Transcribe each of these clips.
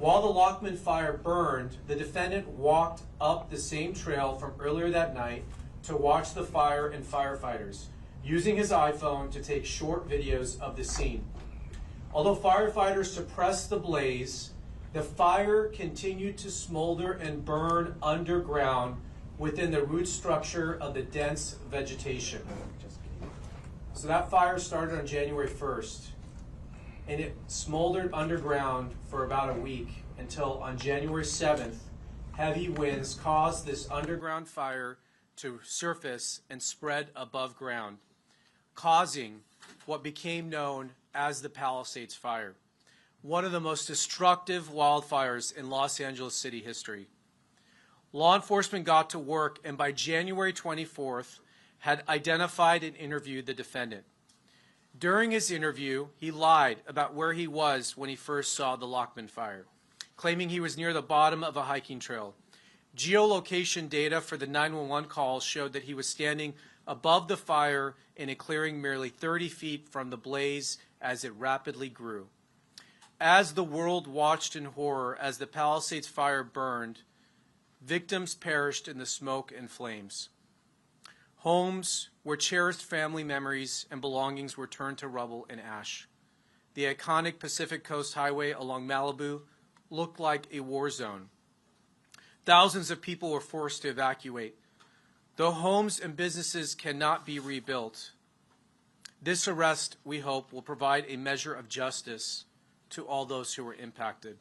While the Lockman fire burned, the defendant walked up the same trail from earlier that night to watch the fire and firefighters, using his iPhone to take short videos of the scene. Although firefighters suppressed the blaze, the fire continued to smolder and burn underground within the root structure of the dense vegetation. So that fire started on January 1st, and it smoldered underground for about a week until on January 7th, heavy winds caused this underground fire to surface and spread above ground, causing what became known as the Palisades Fire, one of the most destructive wildfires in Los Angeles City history. Law enforcement got to work and by January 24th had identified and interviewed the defendant. During his interview, he lied about where he was when he first saw the Lockman fire, claiming he was near the bottom of a hiking trail. Geolocation data for the 911 calls showed that he was standing above the fire in a clearing merely 30 feet from the blaze as it rapidly grew. As the world watched in horror as the Palisades fire burned, victims perished in the smoke and flames. Homes where cherished family memories and belongings were turned to rubble and ash. The iconic Pacific Coast Highway along Malibu looked like a war zone. Thousands of people were forced to evacuate. Though homes and businesses cannot be rebuilt, this arrest, we hope, will provide a measure of justice to all those who were impacted.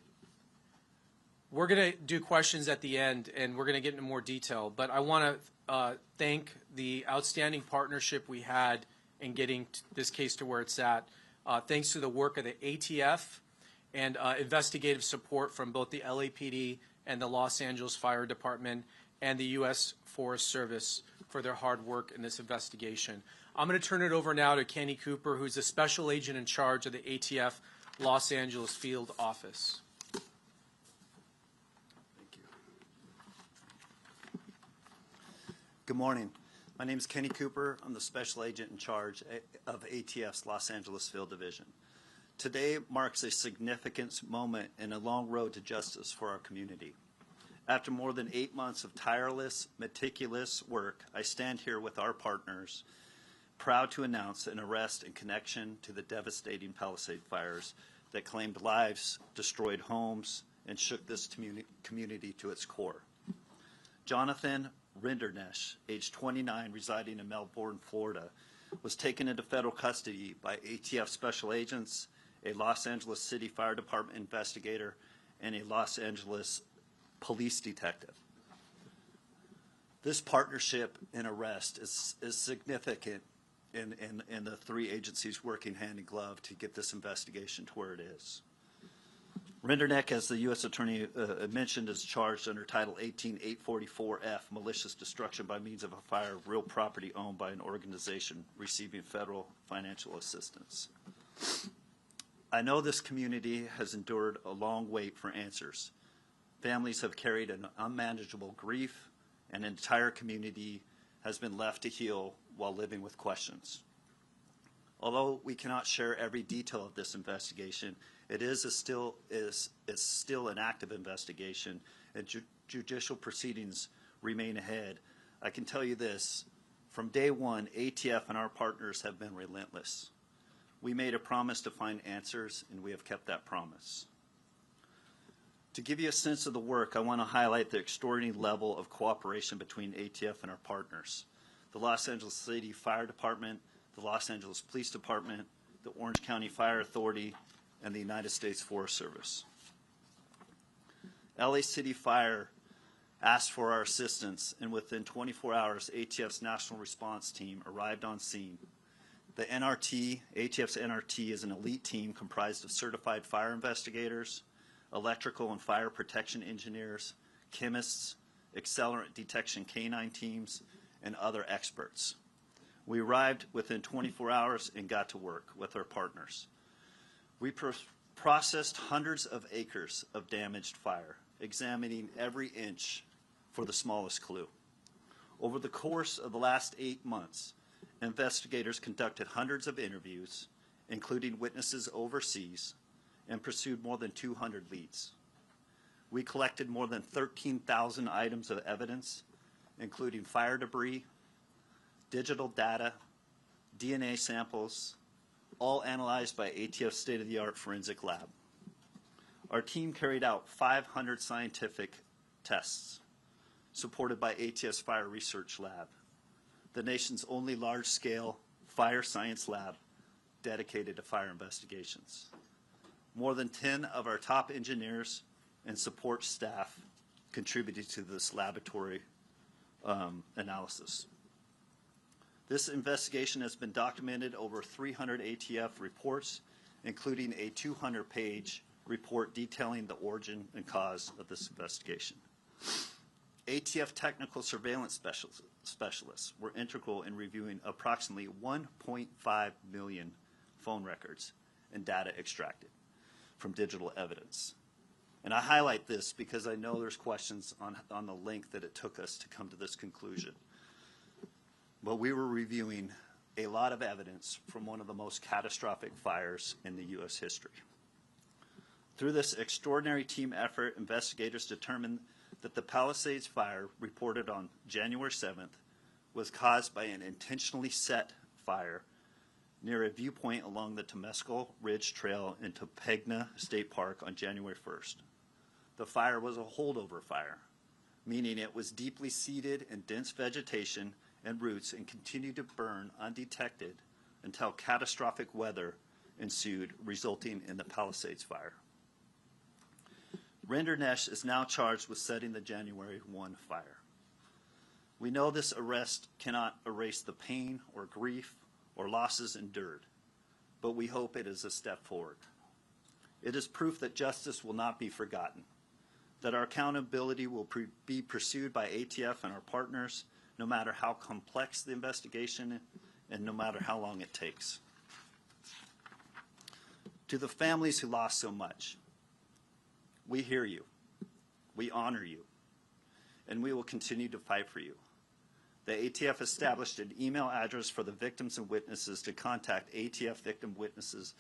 We're going to do questions at the end, and we're going to get into more detail, but I want to thank the outstanding partnership we had in getting this case to where it's at. Thanks to the work of the ATF and investigative support from both the LAPD and the Los Angeles Fire Department and the U.S. Forest Service for their hard work in this investigation. I'm going to turn it over now to Kenny Cooper, who's the special agent in charge of the ATF Los Angeles Field Office. Thank you. Good morning. My name is Kenny Cooper. I'm the special agent in charge of ATF's Los Angeles Field Division. Today marks a significant moment in a long road to justice for our community. After more than 8 months of tireless, meticulous work, I stand here with our partners, proud to announce an arrest in connection to the devastating Palisade fires that claimed lives, destroyed homes, and shook this community to its core. Jonathan Rinderknecht, age 29, residing in Melbourne, Florida, was taken into federal custody by ATF special agents, a Los Angeles City Fire Department investigator, and a Los Angeles police detective. This partnership and arrest is significant in the three agencies working hand in glove to get this investigation to where it is. Rinderknecht, as the U.S. Attorney mentioned, is charged under Title 18-844F, malicious destruction by means of a fire of real property owned by an organization receiving federal financial assistance. I know this community has endured a long wait for answers. Families have carried an unmanageable grief, and an entire community has been left to heal while living with questions. Although we cannot share every detail of this investigation, it is still an active investigation, and judicial proceedings remain ahead. I can tell you this, from day one, ATF and our partners have been relentless. We made a promise to find answers, and we have kept that promise. To give you a sense of the work, I want to highlight the extraordinary level of cooperation between ATF and our partners. The Los Angeles City Fire Department, the Los Angeles Police Department, the Orange County Fire Authority, and the United States Forest Service. LA City Fire asked for our assistance, and within 24 hours, ATF's National Response Team arrived on scene. The NRT, ATF's NRT, is an elite team comprised of certified fire investigators, electrical and fire protection engineers, chemists, accelerant detection canine teams, and other experts. We arrived within 24 hours and got to work with our partners. We processed hundreds of acres of damaged fire, examining every inch for the smallest clue. Over the course of the last 8 months, investigators conducted hundreds of interviews, including witnesses overseas, and pursued more than 200 leads. We collected more than 13,000 items of evidence, including fire debris, digital data, DNA samples, all analyzed by ATF's state-of-the-art forensic lab. Our team carried out 500 scientific tests, supported by ATF's Fire Research Lab, the nation's only large-scale fire science lab dedicated to fire investigations. More than 10 of our top engineers and support staff contributed to this laboratory analysis. This investigation has been documented over 300 ATF reports, including a 200-page report detailing the origin and cause of this investigation. ATF technical surveillance specialists were integral in reviewing approximately 1.5 million phone records and data extracted from digital evidence. And I highlight this because I know there's questions on the length that it took us to come to this conclusion. But we were reviewing a lot of evidence from one of the most catastrophic fires in the U.S. history. Through this extraordinary team effort, investigators determined that the Palisades Fire, reported on January 7th, was caused by an intentionally set fire near a viewpoint along the Temescal Ridge Trail into Pegna State Park on January 1st. The fire was a holdover fire, meaning it was deeply seated in dense vegetation and roots and continued to burn undetected until catastrophic weather ensued, resulting in the Palisades Fire. Rinderknecht is now charged with setting the January 1 fire. We know this arrest cannot erase the pain or grief or losses endured, but we hope it is a step forward. It is proof that justice will not be forgotten, that our accountability will be pursued by ATF and our partners, no matter how complex the investigation and no matter how long it takes. To the families who lost so much, we hear you, we honor you, and we will continue to fight for you. The ATF established an email address for the victims and witnesses to contact ATF Victim Witnesses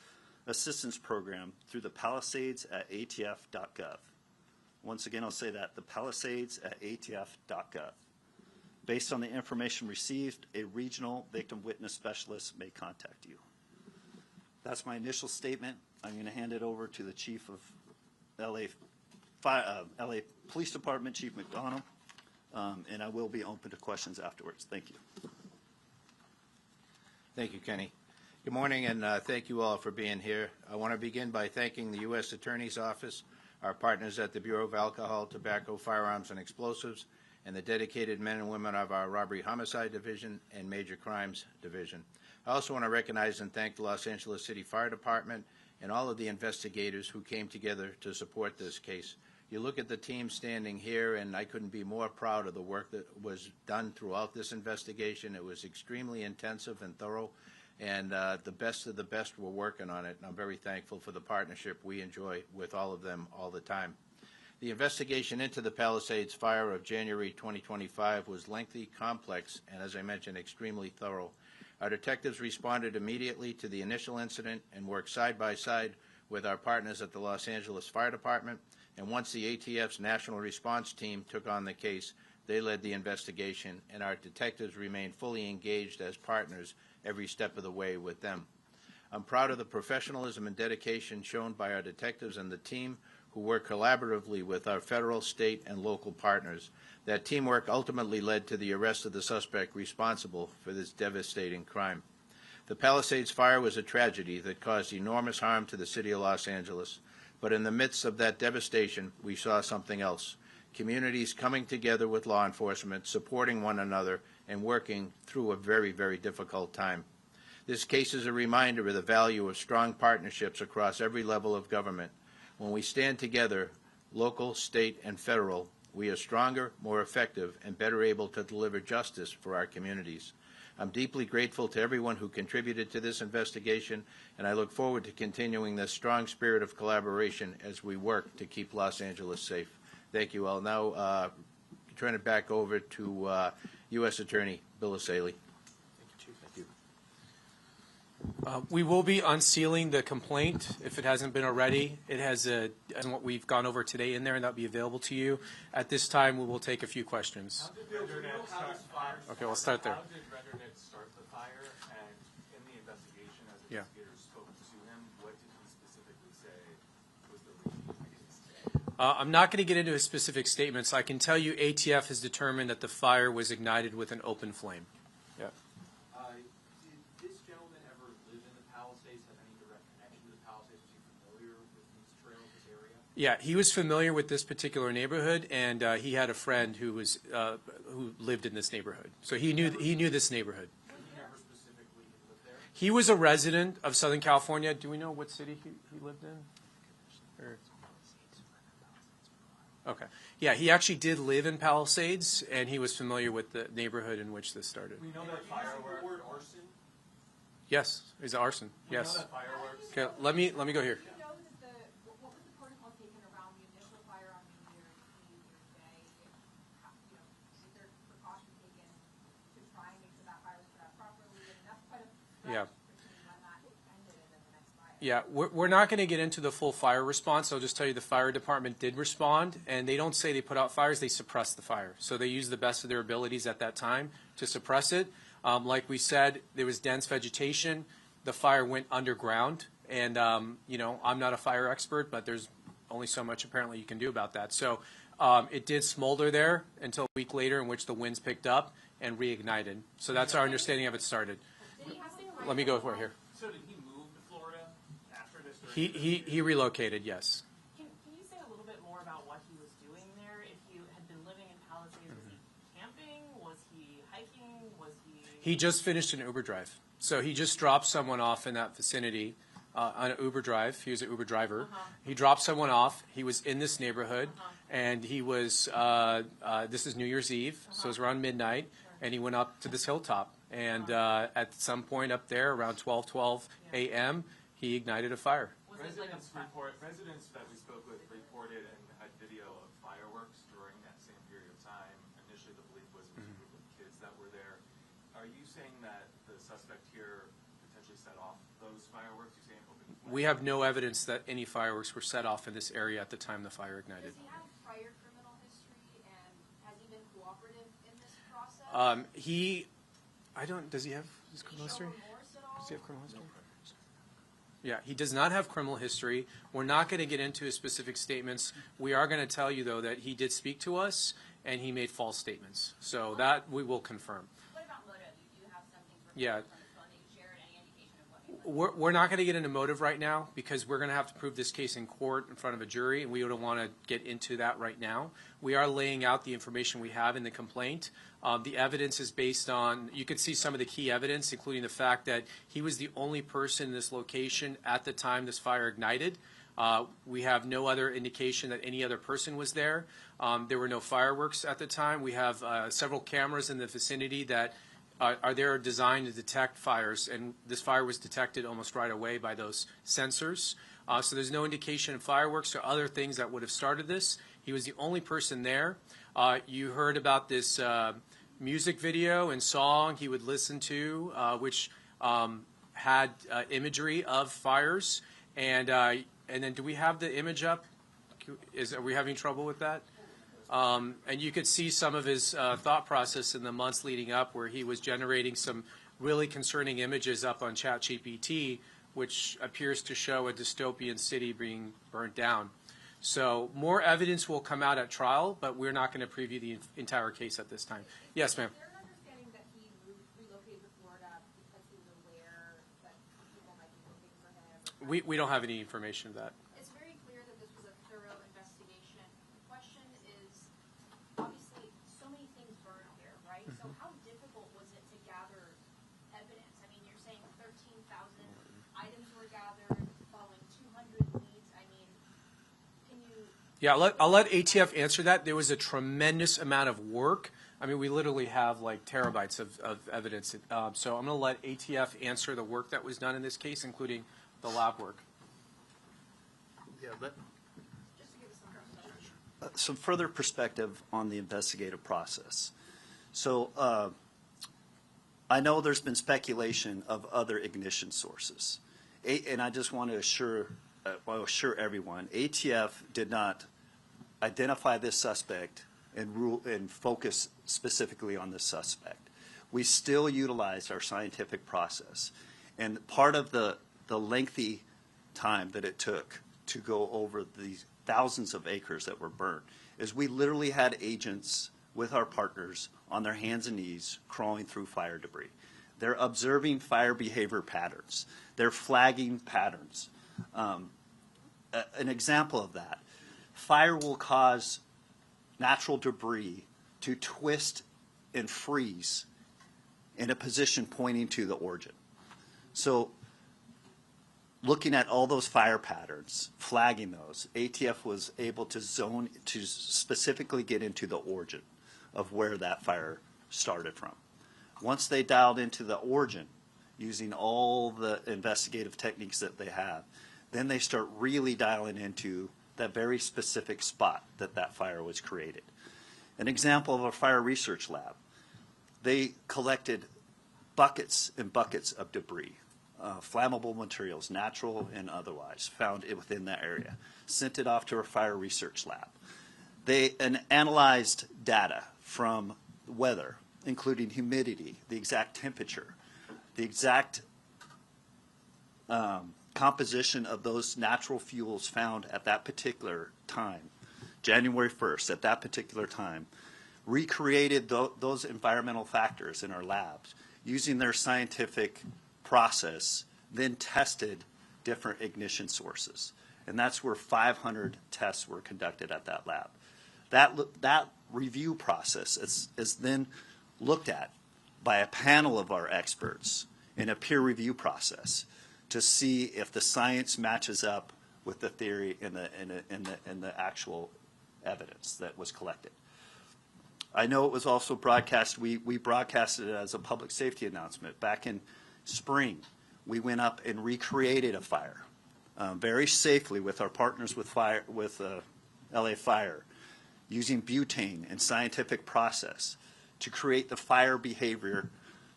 Assistance Program through the Palisades@atf.gov. Once again, I'll say that, the Palisades@atf.gov. Based on the information received, a regional victim witness specialist may contact you. That's my initial statement. I'm going to hand it over to the Chief of LA Police Department, Chief McDonald, and I will be open to questions afterwards. Thank you. Thank you, Kenny. Good morning, and thank you all for being here. I want to begin by thanking the U.S. Attorney's Office, our partners at the Bureau of Alcohol, Tobacco, Firearms, and Explosives, and the dedicated men and women of our Robbery Homicide Division and Major Crimes Division. I also want to recognize and thank the Los Angeles City Fire Department and all of the investigators who came together to support this case. You look at the team standing here, and I couldn't be more proud of the work that was done throughout this investigation. It was extremely intensive and thorough, and the best of the best were working on it, and I'm very thankful for the partnership we enjoy with all of them all the time. The investigation into the Palisades Fire of January 2025 was lengthy, complex, and as I mentioned, extremely thorough. Our detectives responded immediately to the initial incident and worked side by side with our partners at the Los Angeles Fire Department, and once the ATF's National Response Team took on the case, they led the investigation, and our detectives remained fully engaged as partners every step of the way with them. I'm proud of the professionalism and dedication shown by our detectives and the team who work collaboratively with our federal, state, and local partners. That teamwork ultimately led to the arrest of the suspect responsible for this devastating crime. The Palisades Fire was a tragedy that caused enormous harm to the city of Los Angeles. But in the midst of that devastation, we saw something else. Communities coming together with law enforcement, supporting one another, and working through a very, very difficult time. This case is a reminder of the value of strong partnerships across every level of government. When we stand together, local, state, and federal, we are stronger, more effective, and better able to deliver justice for our communities. I'm deeply grateful to everyone who contributed to this investigation, and I look forward to continuing this strong spirit of collaboration as we work to keep Los Angeles safe. Thank you. I'll now turn it back over to U.S. Attorney Bill O'Saley. Thank you, Chief. Thank you. We will be unsealing the complaint if it hasn't been already. It has what we've gone over today in there, and that'll be available to you. At this time, we will take a few questions. Okay, we'll start there. How did Rinderknecht start the fire? And in the investigation, as investigators spoke to him, what did he specifically say was the reason? I'm not going to get into his specific statements. I can tell you ATF has determined that the fire was ignited with an open flame. Yeah. Did this gentleman ever live in the Palisades, have any direct connection to the Palisades? Was he familiar with these trails, this area? Yeah, he was familiar with this particular neighborhood, and he had a friend who lived in this neighborhood. So he knew this neighborhood. He never specifically lived there? He was a resident of Southern California. Do we know what city he lived in? Or- Okay. Yeah, he actually did live in Palisades, and he was familiar with the neighborhood in which this started. We know that fireworks. The word arson? Yes, he's arson. Yes. We know that fireworks. Okay, let me go here. Do you know that what was the protocol taken around the initial fire on New Year's Day? Is there precaution taken to try and make sure that fire was put out properly? And that's quite a Yeah. between when that ended and then the next fire. Yeah, we're not going to get into the full fire response. I'll just tell you the fire department did respond, and they don't say they put out fires, they suppress the fire. So they use the best of their abilities at that time to suppress it. Like we said, there was dense vegetation. The fire went underground, and, I'm not a fire expert, but there's only so much apparently you can do about that. So it did smolder there until a week later, in which the winds picked up and reignited. So that's our understanding of it started. Did he have to Let me go for it here. So did he move to Florida after this? or- He relocated, yes. Can you say a little bit more about what he was doing there? If he had been living in Palisades, was he camping? Was he hiking? Was he? He just finished an Uber drive. So he just dropped someone off in that vicinity on an Uber drive. He was an Uber driver. He dropped someone off. He was in this neighborhood, and he was, this is New Year's Eve, so it was around midnight, and he went up to this hilltop. And at some point up there, around 12 a.m., he ignited a fire. Was it like a Residents that we spoke with reported and had video of fireworks during that same period of time. Initially, the belief was it was a group of kids that were there. Are you saying that the suspect here potentially set off those fireworks? You saying open flame? We have no evidence that any fireworks were set off in this area at the time the fire ignited. Does he have prior criminal history, and has he been cooperative in this process? Does he have his criminal history? Remorse at all? Does he have criminal history? Yeah, he does not have criminal history. We're not going to get into his specific statements. We are going to tell you, though, that he did speak to us and he made false statements. So that we will confirm. What about motive? Do you have something for Yeah. on this phone that you shared? Any indication of what he was? We're not going to get into motive right now because we're going to have to prove this case in court in front of a jury, and we don't want to get into that right now. We are laying out the information we have in the complaint. The evidence is based on, you can see some of the key evidence, including the fact that he was the only person in this location at the time this fire ignited. We have no other indication that any other person was there. There were no fireworks at the time. We have several cameras in the vicinity that are there designed to detect fires, and this fire was detected almost right away by those sensors. So there's no indication of fireworks or other things that would have started this. He was the only person there. You heard about this music video and song he would listen to, which had imagery of fires. And then do we have the image up? Are we having trouble with that? And you could see some of his thought process in the months leading up, where he was generating some really concerning images up on ChatGPT, which appears to show a dystopian city being burnt down. So more evidence will come out at trial, but we're not going to preview the entire case at this time. Yes, ma'am. Is there an understanding that he relocated to Florida because he was aware that people might be looking for him? We don't have any information of that. It's very clear that this was a thorough investigation. The question is, obviously, so many things burned here, right? So how difficult was it to gather evidence? I mean, you're saying 13,000 items were gathered, following 200 leads. I mean, can you... Yeah, I'll let ATF answer that. There was a tremendous amount of work. I mean, we literally have like terabytes of evidence. So I'm going to let ATF answer the work that was done in this case, including the lab work. Yeah, Just to give us some perspective. some further perspective on the investigative process. So I know there's been speculation of other ignition sources, and I just want to assure everyone, ATF did not identify this suspect and focus specifically on this suspect. We still utilized our scientific process, and part of the lengthy time that it took to go over these thousands of acres that were burned is we literally had agents with our partners on their hands and knees crawling through fire debris. They're observing fire behavior patterns. They're flagging patterns. An example of that, fire will cause natural debris to twist and freeze in a position pointing to the origin. So looking at all those fire patterns, flagging those, ATF was able to zone to specifically get into the origin of where that fire started from. Once they dialed into the origin, using all the investigative techniques that they have, then they start really dialing into that very specific spot that fire was created. An example of a fire research lab, they collected buckets and buckets of debris, flammable materials, natural and otherwise, found within that area, sent it off to a fire research lab. They analyzed data from weather, including humidity, the exact temperature, the exact composition of those natural fuels found at that particular time, January 1st, at that particular time, recreated those environmental factors in our labs using their scientific process, then tested different ignition sources. And that's where 500 tests were conducted at that lab. That review process is then looked at by a panel of our experts in a peer review process to see if the science matches up with the theory and the actual evidence that was collected. I know it was also broadcast. We broadcasted it as a public safety announcement back in spring. We went up and recreated a fire very safely with our partners with LA Fire, using butane and scientific process to create the fire behavior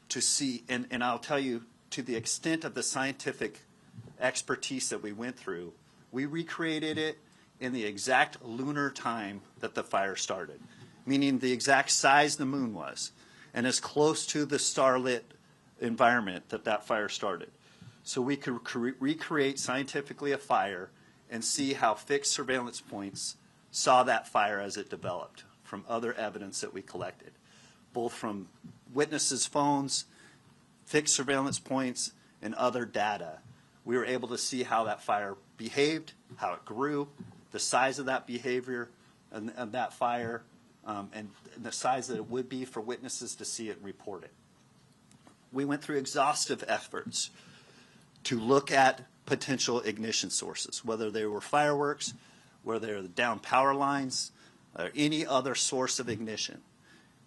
to see, and I'll tell you, to the extent of the scientific expertise that we went through, we recreated it in the exact lunar time that the fire started, meaning the exact size the moon was, and as close to the starlit environment that fire started. So we could recreate scientifically a fire and see how fixed surveillance points saw that fire as it developed from other evidence that we collected, both from witnesses' phones, fixed surveillance points, and other data. We were able to see how that fire behaved, how it grew, the size of that behavior and that fire, and the size that it would be for witnesses to see it and report it. We went through exhaustive efforts to look at potential ignition sources, whether they were fireworks, whether they were down power lines, or any other source of ignition.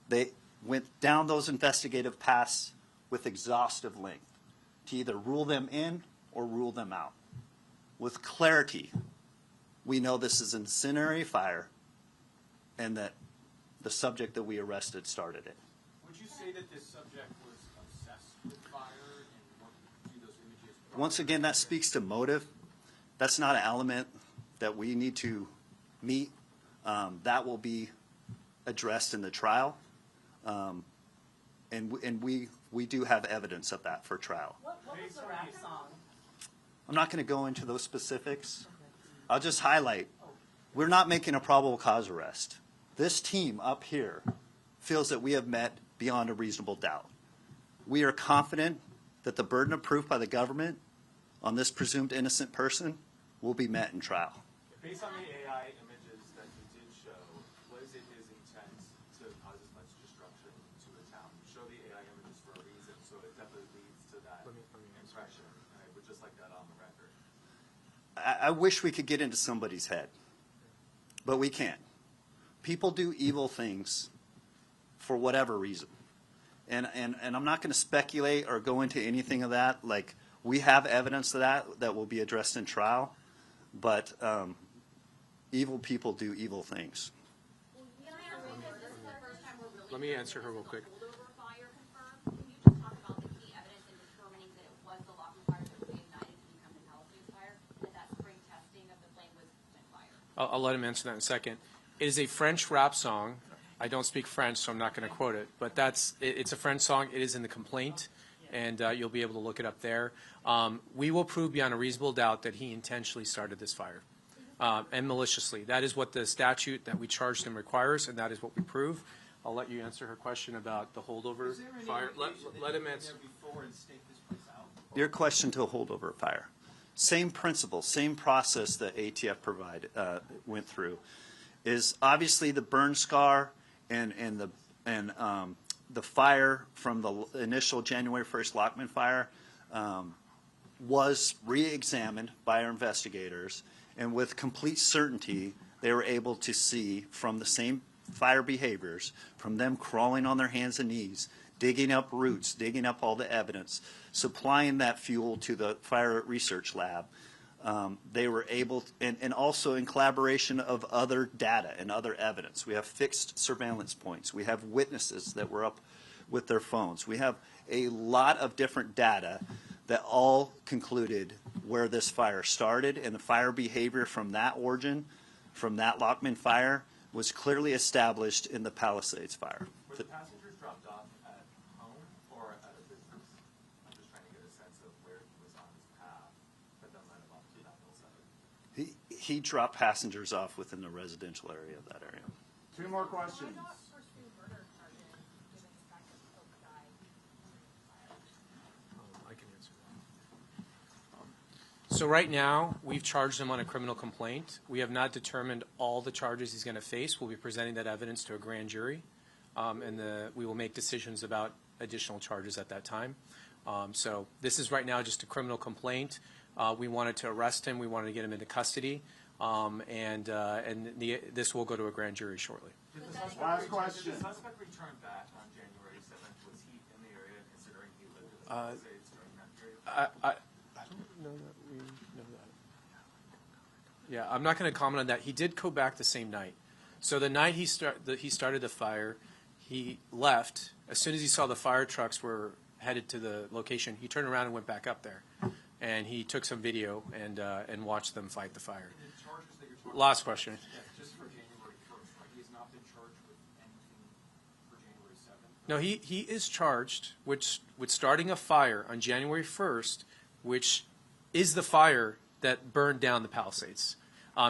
They went down those investigative paths with exhaustive length to either rule them in or rule them out. With clarity, we know this is an incendiary fire and that the subject that we arrested started it. Would you say that this subject was obsessed with fire and wanted to do those images? Once again, that speaks to motive. That's not an element that we need to meet. That will be addressed in the trial. And we do have evidence of that for trial. What was the rap song? I'm not going to go into those specifics. I'll just highlight, we're not making a probable cause arrest. This team up here feels that we have met beyond a reasonable doubt. We are confident that the burden of proof by the government on this presumed innocent person will be met in trial. Based on the AI images that you did show, was it his intent to cause as much destruction to the town? You show the AI images for a reason, so it definitely leads to that impression. I would just like that on the record. I wish we could get into somebody's head, but we can't. People do evil things for whatever reason. And I'm not going to speculate or go into anything of that. Like, we have evidence of that will be addressed in trial, but evil people do evil things. Let me answer her real quick. Fire confirmed. Can you just talk I'll let him answer that in a second. It is a French rap song. I don't speak French, so I'm not going to quote it. But it's a French song. It is in the complaint, and you'll be able to look it up there. We will prove beyond a reasonable doubt that he intentionally started this fire, and maliciously. That is what the statute that we charged him requires, and that is what we prove. I'll let you answer her question about the holdover fire. Let him answer. Before and stake this place out? Your question to a holdover fire. Same principle, same process that ATF went through, is obviously the burn scar and the fire from the initial January 1st Lockman fire was re-examined by our investigators, and with complete certainty they were able to see from the same fire behaviors, from them crawling on their hands and knees, digging up roots, digging up all the evidence, supplying that fuel to the fire research lab. They were able, and also in collaboration of other data and other evidence. We have fixed surveillance points. We have witnesses that were up with their phones. We have a lot of different data that all concluded where this fire started, and the fire behavior from that origin, from that Lockman fire, was clearly established in the Palisades fire. Were the passengers dropped off at home or at a business? I'm just trying to get a sense of where he was on his path that then led him up to that hillside. He dropped passengers off within the residential area of that area. 2 more questions. Why not pursue murder charges, given the fact that Coke died in the fire? I can answer that. So right now, we've charged him on a criminal complaint. We have not determined all the charges he's going to face. We'll be presenting that evidence to a grand jury, and we will make decisions about additional charges at that time. So this is right now just a criminal complaint. We wanted to arrest him. We wanted to get him into custody, this will go to a grand jury shortly. Last question. Did the suspect return back on January 7th? Was he in the area considering he lived in the Palisades during that period? I don't know that we know that. Yeah, I'm not going to comment on that. He did go back the same night. So the night he started the fire, he left. As soon as he saw the fire trucks were headed to the location, he turned around and went back up there. And he took some video and watched them fight the fire. The charges that you're talking Last question. about, just for January 1st, right? He has not been charged with anything for January 7th? No, he is charged with starting a fire on January 1st, which is the fire that burned down the Palisades.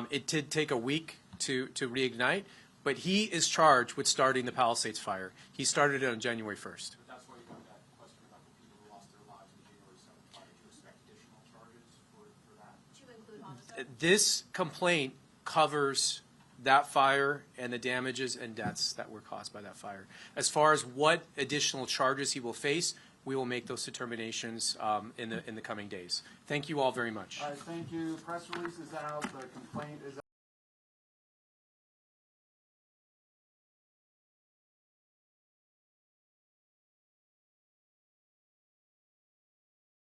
It did take a week to reignite, but he is charged with starting the Palisades fire. He started it on January 1st. But that's why you got that question about the people who lost their lives in the January 7th fire. Do you expect additional charges for that? To include homicide? This complaint covers that fire and the damages and deaths that were caused by that fire. As far as what additional charges he will face, we will make those determinations in the coming days. Thank you all very much. All right, thank you. Press release is out. The complaint is out.